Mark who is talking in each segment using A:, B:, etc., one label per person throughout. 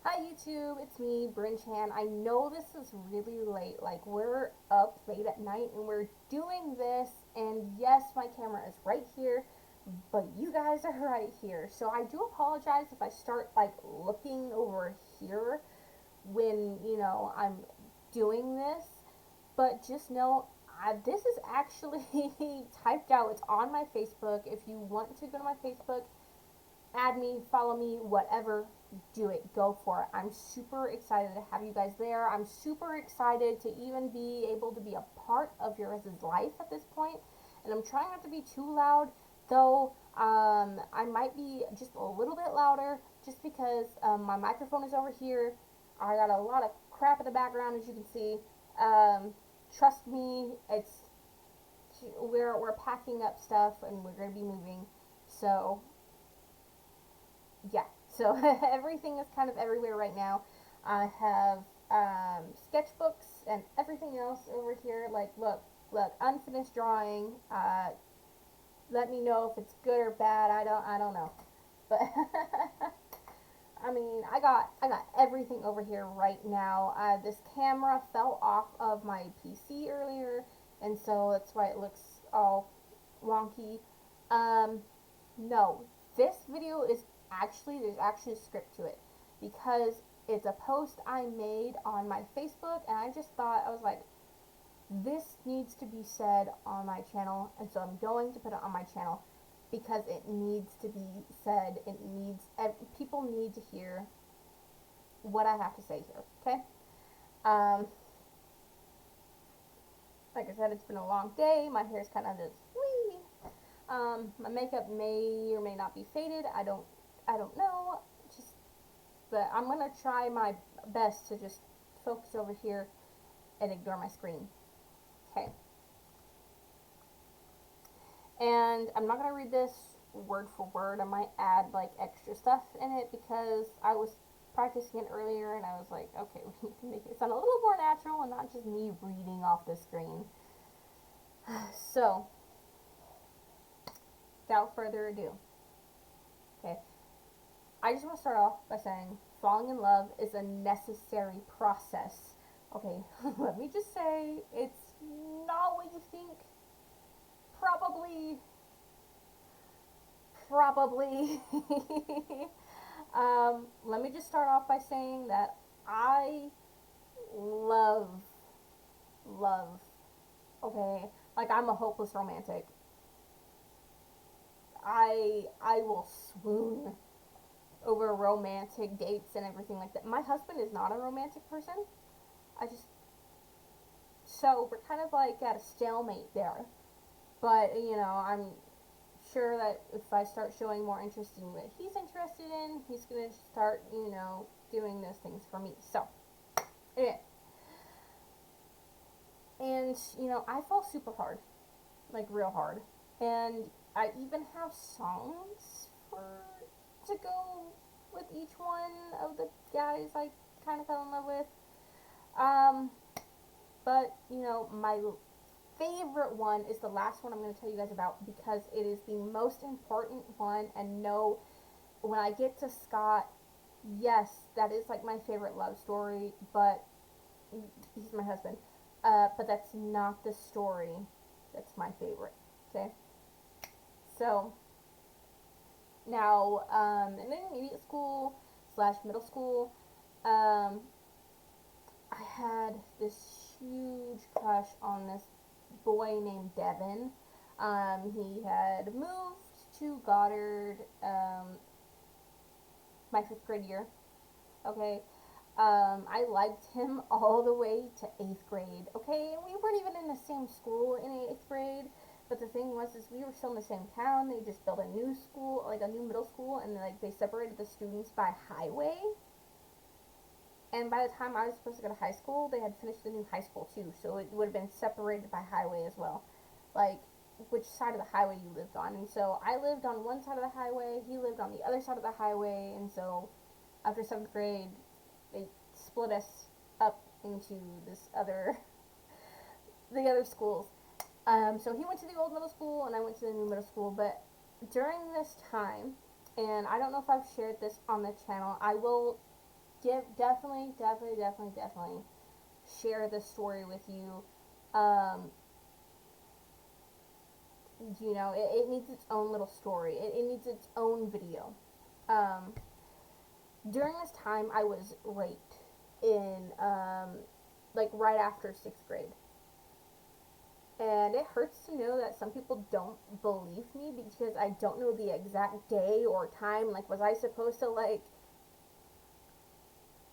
A: Hi YouTube, it's me, Bryn Chan. I know this is really late, like we're up late at night and we're doing this, and yes, my camera is right here, but you guys are right here. So I do apologize if I start like looking over here when, I'm doing this, but just know this is actually typed out. It's on my Facebook. If you want to go to my Facebook, add me, follow me, whatever, do it. Go for it. I'm super excited to have you guys there. I'm super excited to even be able to be a part of your guys' life at this point. And I'm trying not to be too loud, though I might be just a little bit louder just because my microphone is over here. I got a lot of crap in the background, as you can see. Um, Trust me, we're packing up stuff and we're gonna be moving. So yeah, so everything is kind of everywhere right now. I have sketchbooks and everything else over here. Like, look, unfinished drawing. Let me know if it's good or bad. I don't know, but I mean, I got everything over here right now. This camera fell off of my PC earlier, and so that's why it looks all wonky. Um, no, this video is there's actually a script to it because it's a post I made on my Facebook, and I just thought, I was like, this needs to be said on my channel, and so I'm going to put it on my channel because it needs to be said. People need to hear what I have to say here. Okay. Um, like I said, it's been a long day. My hair's kind of just wee. My makeup may or may not be faded. I don't know. Just, but I'm gonna try my best to just focus over here and ignore my screen. Okay. And I'm not gonna read this word for word. I might add like extra stuff in it because I was practicing it earlier and I was like, okay, we need to make it sound a little more natural and not just me reading off the screen. So, without further ado, okay, I just want to start off by saying falling in love is a necessary process. Okay, let me just say it's not what you think. Probably, probably. Let me just start off by saying that I love, love. Okay, like I'm a hopeless romantic. I will swoon over romantic dates and everything like that. My husband is not a romantic person. I just So we're kind of like at a stalemate there. But I'm sure that if I start showing more interest in what he's interested in, he's gonna start doing those things for me. So anyway, and I fall super hard, like real hard, and I even have songs for to go with each one of the guys I kind of fell in love with. Um, but my favorite one is the last one I'm going to tell you guys about because it is the most important one. And no, when I get to Scott, yes, that is like my favorite love story, but he's my husband. But that's not the story that's my favorite. Okay, so now in intermediate school slash middle school, um, I had this huge crush on this boy named Devin. He had moved to Goddard my fifth grade year. Okay. I liked him all the way to eighth grade. Okay, and we weren't even in the same school in eighth grade. But the thing was, is we were still in the same town. They just built a new school, like a new middle school, and like they separated the students by highway. And by the time I was supposed to go to high school, they had finished the new high school too, so it would have been separated by highway as well, like which side of the highway you lived on. And so I lived on one side of the highway, he lived on the other side of the highway, and so after seventh grade, they split us up into this other the other schools. So he went to the old middle school, and I went to the new middle school. But during this time, and I don't know if I've shared this on the channel, I will definitely share this story with you. Um, it needs its own little story. It needs its own video. Um, During this time, I was raped in, like, right after sixth grade. And it hurts to know that some people don't believe me because I don't know the exact day or time. Like, was I supposed to, like,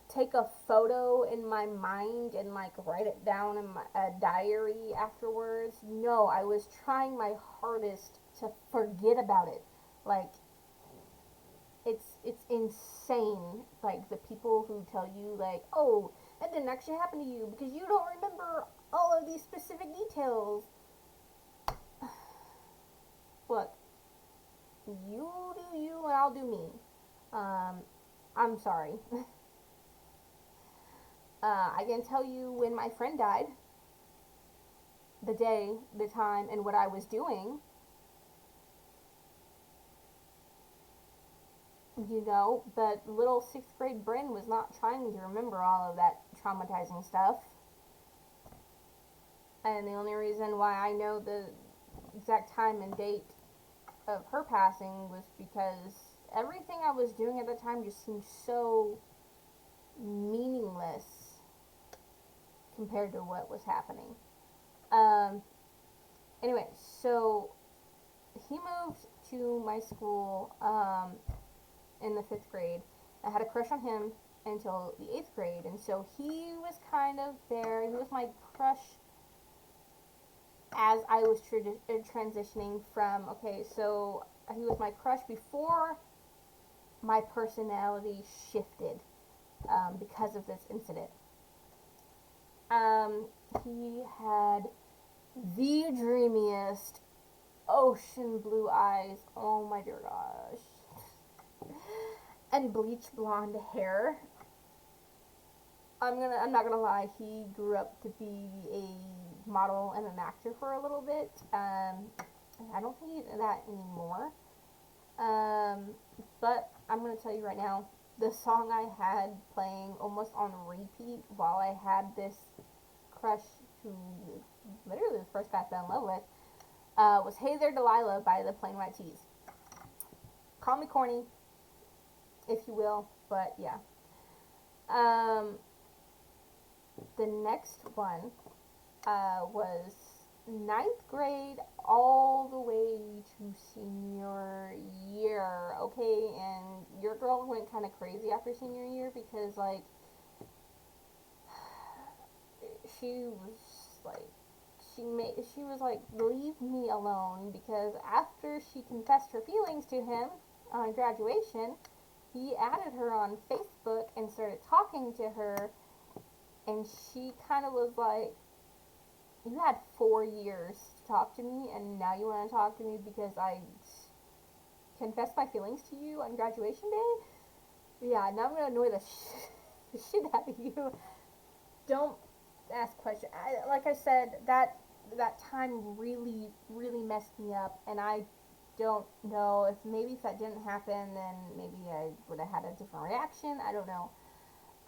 A: take a photo in my mind and, like, write it down in a diary afterwards? No, I was trying my hardest to forget about it. Like, it's insane, like, the people who tell you, like, oh, that didn't actually happen to you because you don't remember all of these specific details. Look, you do you and I'll do me. I'm sorry. I can tell you when my friend died, the day, the time, and what I was doing. But little sixth grade Bryn was not trying to remember all of that traumatizing stuff. And the only reason why I know the exact time and date of her passing was because everything I was doing at the time just seemed so meaningless compared to what was happening. Um, anyway, so he moved to my school in the fifth grade. I had a crush on him until the eighth grade, and so he was kind of there. He was my crush as I was transitioning from, okay, so he was my crush before my personality shifted because of this incident. Um, he had the dreamiest ocean blue eyes. Oh my dear gosh. And bleach blonde hair. I'm not gonna lie, he grew up to be a model and an actor for a little bit. I don't think he's that anymore. Um, but I'm gonna tell you right now, the song I had playing almost on repeat while I had this crush who literally the first guy I fell in love with was "Hey There Delilah" by the Plain White T's. Call me corny, if you will, but yeah. Um, the next one was ninth grade all the way to senior year, okay? And your girl went kind of crazy after senior year because, like, she was like, she was like, leave me alone, because after she confessed her feelings to him on graduation, he added her on Facebook and started talking to her, and she kind of was like, you had 4 years to talk to me, and now you want to talk to me because I confessed my feelings to you on graduation day? Yeah, now I'm gonna annoy the shit out of you. Don't ask questions. Like I said, that time really messed me up, and I don't know if maybe if that didn't happen, then maybe I would have had a different reaction. I don't know.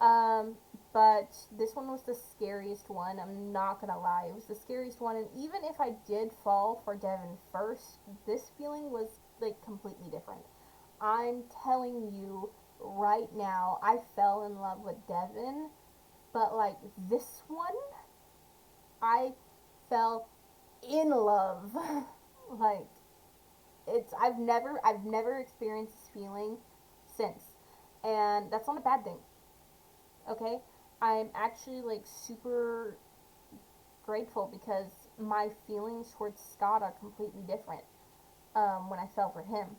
A: Um, but this one was the scariest one. I'm not gonna lie, it was the scariest one. And even if I did fall for Devin first, this feeling was like completely different. I'm telling you right now, I fell in love with Devin, but like this one, I fell in love. Like, I've never experienced this feeling since, and that's not a bad thing. Okay, I'm actually like super grateful because my feelings towards Scott are completely different when I fell for him.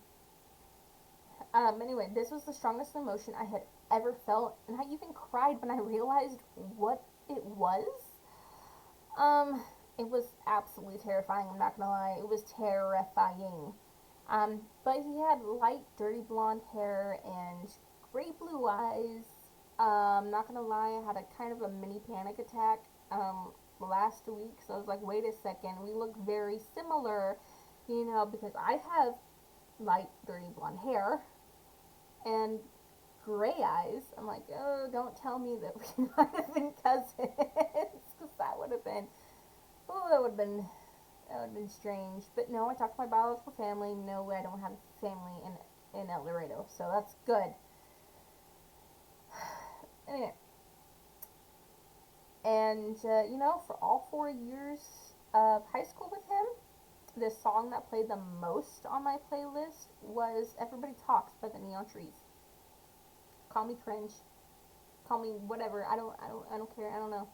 A: Anyway, this was the strongest emotion I had ever felt, and I even cried when I realized what it was. Um, it was absolutely terrifying. I'm not gonna lie, it was terrifying. But he had light, dirty blonde hair and gray blue eyes. Not gonna lie, I had a kind of a mini panic attack last week. So I was like, wait a second, we look very similar, because I have light, dirty blonde hair, and gray eyes. I'm like, oh, don't tell me that we might have been cousins, because that would have been strange. But no, I talked to my biological family. No, I don't have family in El Dorado, so that's good. Anyway, and for all 4 years of high school with him, the song that played the most on my playlist was "Everybody Talks" by the Neon Trees. Call me cringe, call me whatever. I don't care. I don't know.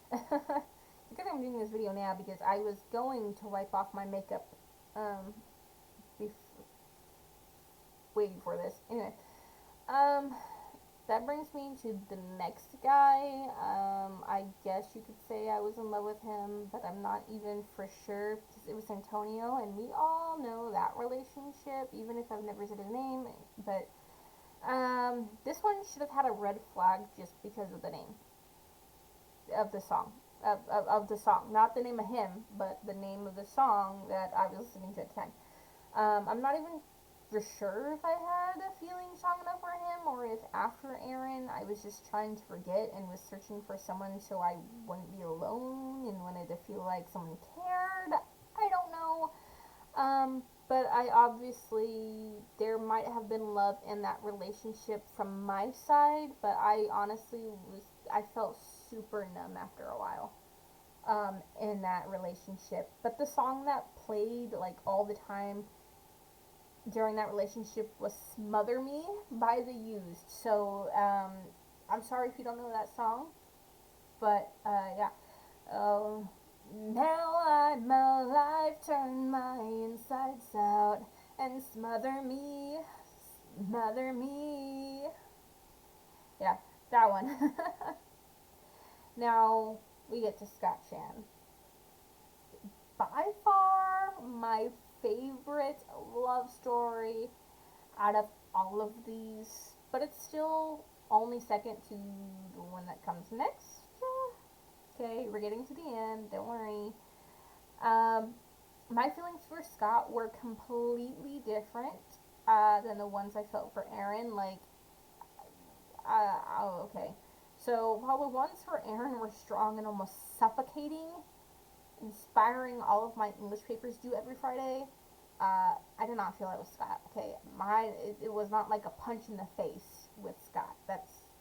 A: Because I'm doing this video now because I was going to wipe off my makeup, um, way before this. Anyway, um, that brings me to the next guy. I guess you could say I was in love with him, but I'm not even for sure because it was Antonio, and we all know that relationship, even if I've never said his name. But this one should have had a red flag just because of the name of the song. Of the song, not the name of him, but the name of the song that I was listening to at the time. I'm not even for sure if I had a feeling strong enough for him, or if after Aaron I was just trying to forget and was searching for someone so I wouldn't be alone and wanted to feel like someone cared. I don't know. But I obviously, there might have been love in that relationship from my side, but I felt super numb after a while, in that relationship. But the song that played, like, all the time during that relationship was Smother Me by The Used. So, I'm sorry if you don't know that song, but, yeah. Oh, now I'm alive, turn my insides out and smother me. Yeah, that one. Now we get to Scott Chan. By far my favorite love story out of all of these, but it's still only second to the one that comes next. Okay, we're getting to the end, don't worry. Um, my feelings for Scott were completely different, than the ones I felt for Aaron. Like, oh, okay. So, while the ones for Aaron were strong and almost suffocating, inspiring all of my English papers due every Friday, I did not feel it with Scott. Okay, it was not like a punch in the face with Scott. That's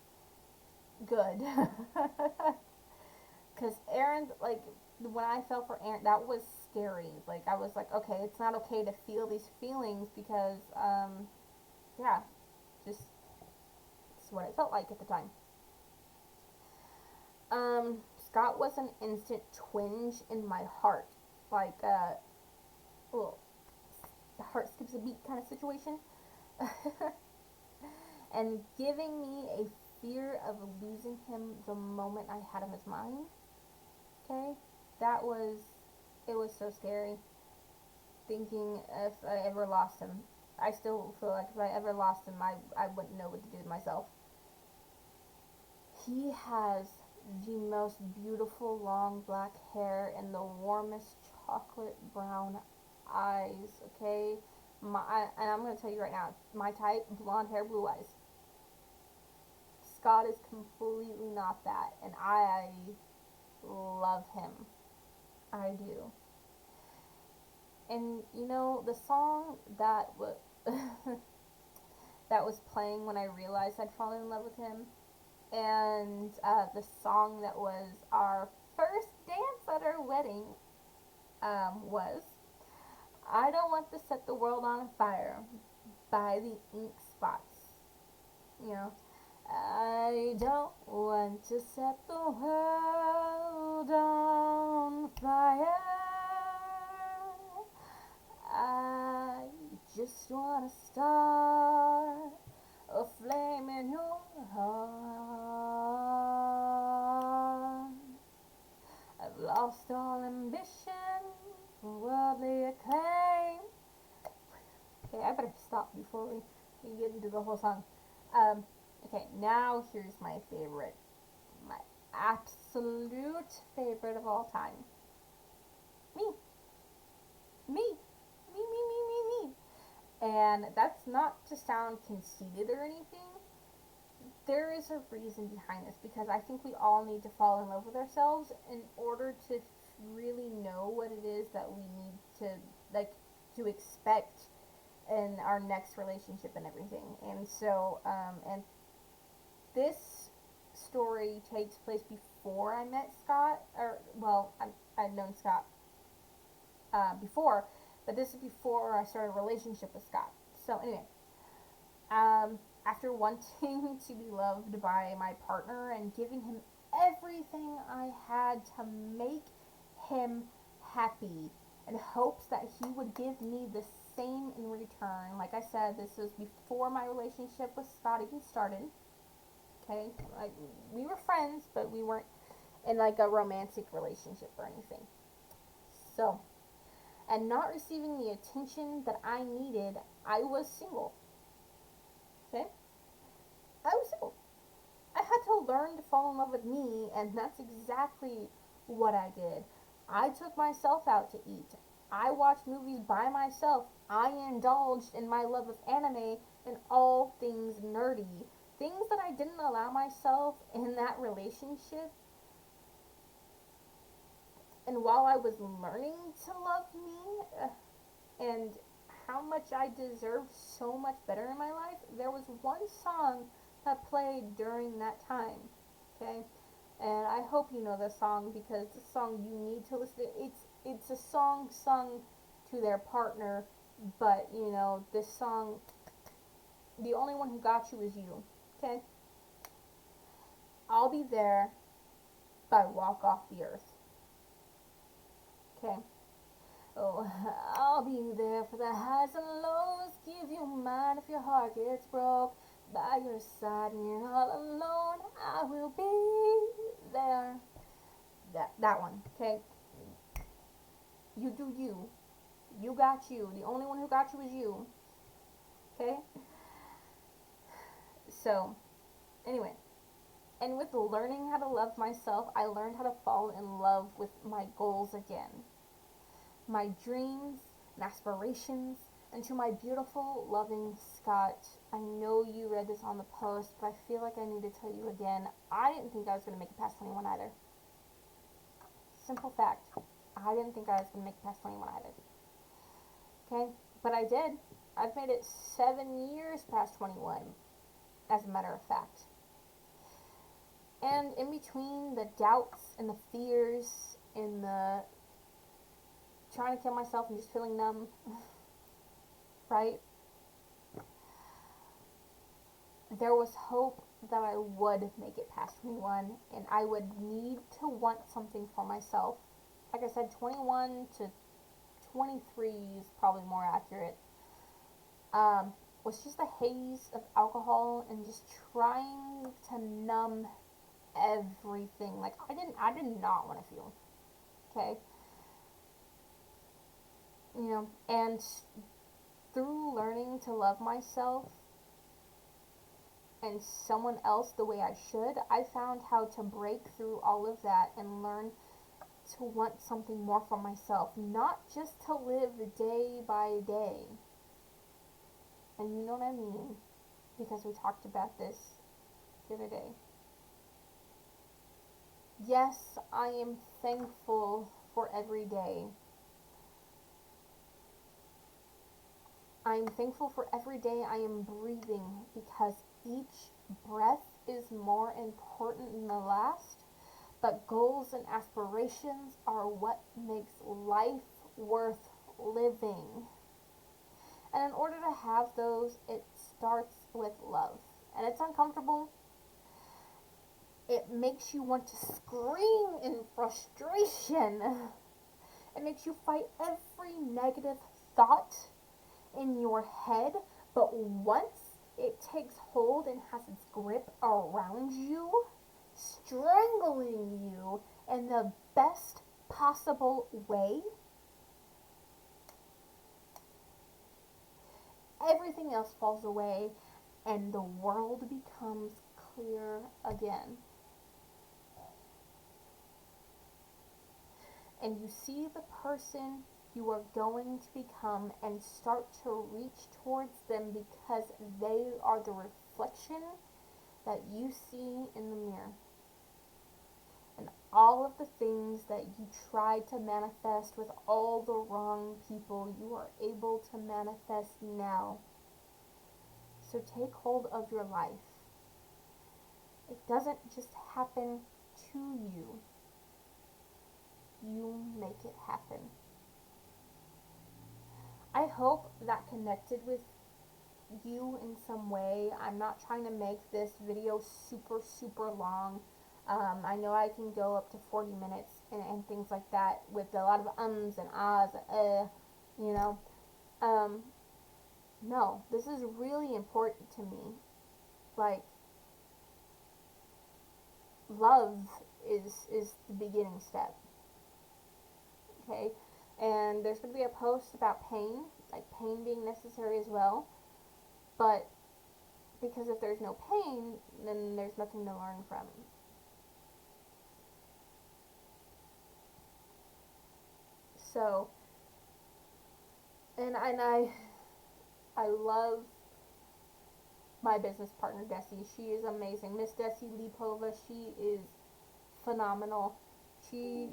A: good. Because Aaron, like, when I fell for Aaron, that was scary. Like, I was like, okay, it's not okay to feel these feelings because, yeah, just, it's what it felt like at the time. Scott was an instant twinge in my heart. Like, well, the heart skips a beat kind of situation. And giving me a fear of losing him the moment I had him as mine. Okay? That was, it was so scary. Thinking if I ever lost him. I still feel like if I ever lost him, I wouldn't know what to do with myself. He has the most beautiful long black hair and the warmest chocolate brown eyes, okay? And I'm going to tell you right now, my type, blonde hair, blue eyes. Scott is completely not that, and I love him. I do. And the song that was that was playing when I realized I'd fallen in love with him, and the song that was our first dance at our wedding, was "I Don't Want to Set the World on Fire" by the Ink Spots. You know, I don't want to set the world on fire. I just want to start a flame in your heart. I've lost all ambition for worldly acclaim. Okay, I better stop before we get into the whole song. Okay, now here's my favorite. My absolute favorite of all time. Me. Me. Me. And that's not to sound conceited or anything, there is a reason behind this, because I think we all need to fall in love with ourselves in order to really know what it is that we need to, like, to expect in our next relationship and everything. And so, and this story takes place before I met Scott, or, well, I'd known Scott before, but this is before I started a relationship with Scott. So, anyway, after wanting to be loved by my partner and giving him everything I had to make him happy, in hopes that he would give me the same in return. Like I said, this was before my relationship with Scott even started. Okay, like, we were friends, but we weren't in like a romantic relationship or anything. So, and not receiving the attention that I needed, I was single. Okay, I was single. I had to learn to fall in love with me, and that's exactly what I did. I took myself out to eat. I watched movies by myself. I indulged in my love of anime and all things nerdy. Things that I didn't allow myself in that relationship. And while I was learning to love me, and how much I deserved so much better in my life, there was one song that played during that time. Okay? And I hope you know this song, because this song you need to listen to. It's a song sung to their partner, but you know, this song, the only one who got you is you. Okay? I'll Be There by Walk Off the Earth. Okay? Oh, I'll be there for the highs and lows. Give you mine if your heart gets broke. By your side when you're all alone, I will be there. That one, okay? You do you. You got you. The only one who got you is you. Okay? So, anyway. And with learning how to love myself, I learned how to fall in love with my goals again. My dreams and aspirations, and to my beautiful, loving Scott. I know you read this on the post, but I feel like I need to tell you again. I didn't think I was going to make it past 21 either. Simple fact. I didn't think I was going to make it past 21 either. Okay? But I did. I've made it 7 years past 21, as a matter of fact. And in between the doubts and the fears and the trying to kill myself and just feeling numb, right? There was hope that I would make it past 21, and I would need to want something for myself. Like I said, 21 to 23 is probably more accurate. Was just a haze of alcohol and just trying to numb everything. Like, I did not want to feel. Okay? You know, and through learning to love myself and someone else the way I should, I found how to break through all of that and learn to want something more for myself, not just to live day by day. And you know what I mean, because we talked about this the other day. Yes, I am thankful for every day. I am thankful for every day I am breathing, because each breath is more important than the last. But goals and aspirations are what makes life worth living. And in order to have those, it starts with love. And it's uncomfortable. It makes you want to scream in frustration. It makes you fight every negative thought in your head. But once it takes hold and has its grip around you, strangling you in the best possible way, everything else falls away and the world becomes clear again. And you see the person you are going to become and start to reach towards them, because they are the reflection that you see in the mirror, and all of the things that you tried to manifest with all the wrong people, you are able to manifest now. So take hold of your life. It doesn't just happen to you. You make it happen. I hope that connected with you in some way. I'm not trying to make this video super long. I know I can go up to 40 minutes and things like that with a lot of ums and ahs, you know. No, this is really important to me. Like, love is the beginning step. Okay? And there's going to be a post about pain, like pain being necessary as well. But because if there's no pain, then there's nothing to learn from. So, and I love my business partner Desi. She is amazing. Miss Desi Lipova, she is phenomenal. She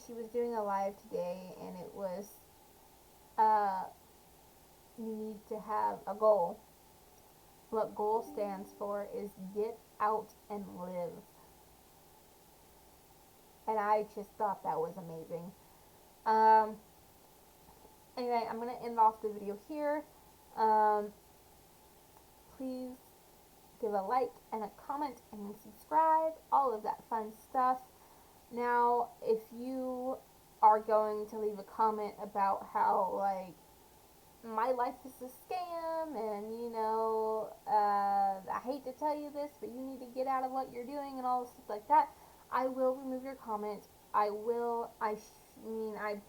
A: she was doing a live today, and it was uh, you need to have a goal. What goal stands for is get out and live. And I just thought that was amazing. Um, anyway, I'm going to end off the video here. Please give a like and a comment and subscribe, all of that fun stuff. Now, if you are going to leave a comment about how, like, my life is a scam, and I hate to tell you this, but you need to get out of what you're doing and all this stuff like that, I will remove your comment. I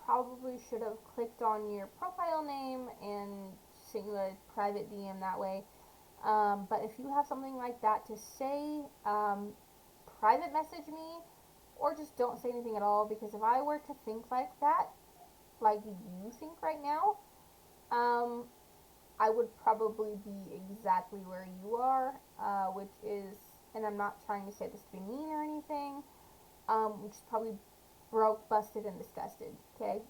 A: probably should have clicked on your profile name and sent you a private DM that way. But if you have something like that to say, private message me, or just don't say anything at all, because if I were to think like that, like you think right now, I would probably be exactly where you are, which is, and I'm not trying to say this to be mean or anything, which is probably broke, busted, and disgusted, okay?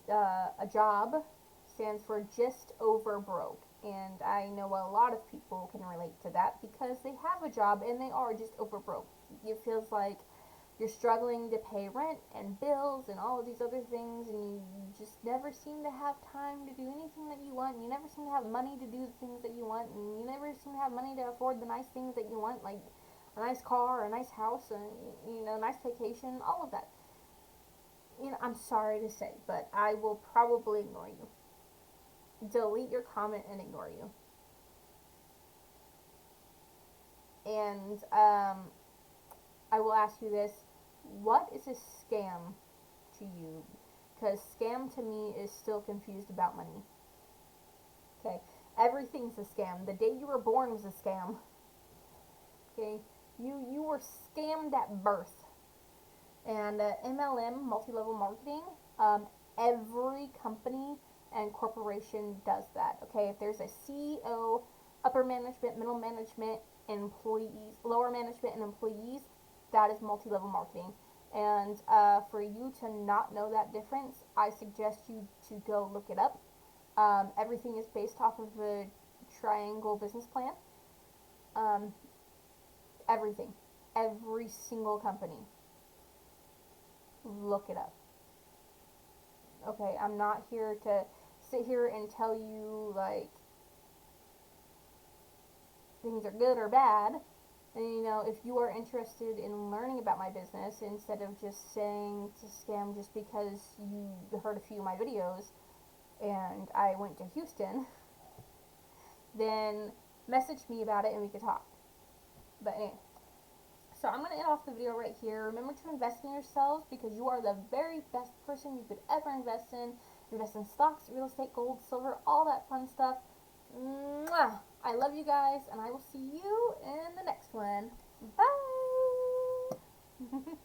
A: A job stands for just over broke, and I know a lot of people can relate to that because they have a job and they are just over broke. It feels like you're struggling to pay rent and bills and all of these other things, and you just never seem to have time to do anything that you want, and you never seem to have money to do the things that you want, and you never seem to have money to afford the nice things that you want, like a nice car, a nice house, and a nice vacation, all of that. I'm sorry to say, but I will probably ignore you. Delete your comment and ignore you. And I will ask you this: what is a scam to you? Because scam to me is still confused about money. Okay, everything's a scam. The day you were born was a scam. Okay, you were scammed at birth. And MLM, multi-level marketing, every company and corporation does that. Okay, if there's a CEO, upper management, middle management, employees, lower management, and employees, that is multi-level marketing. And for you to not know that difference, I suggest you to go look it up. Everything is based off of the triangle business plan. Everything, every single company. Look it up. Okay, I'm not here to sit here and tell you, like, things are good or bad. And, if you are interested in learning about my business, instead of just saying it's a scam just because you heard a few of my videos and I went to Houston, then message me about it and we could talk. But anyway, so I'm going to end off the video right here. Remember to invest in yourselves, because you are the very best person you could ever invest in. Invest in stocks, real estate, gold, silver, all that fun stuff. Mwah! I love you guys, and I will see you in the next one. Bye!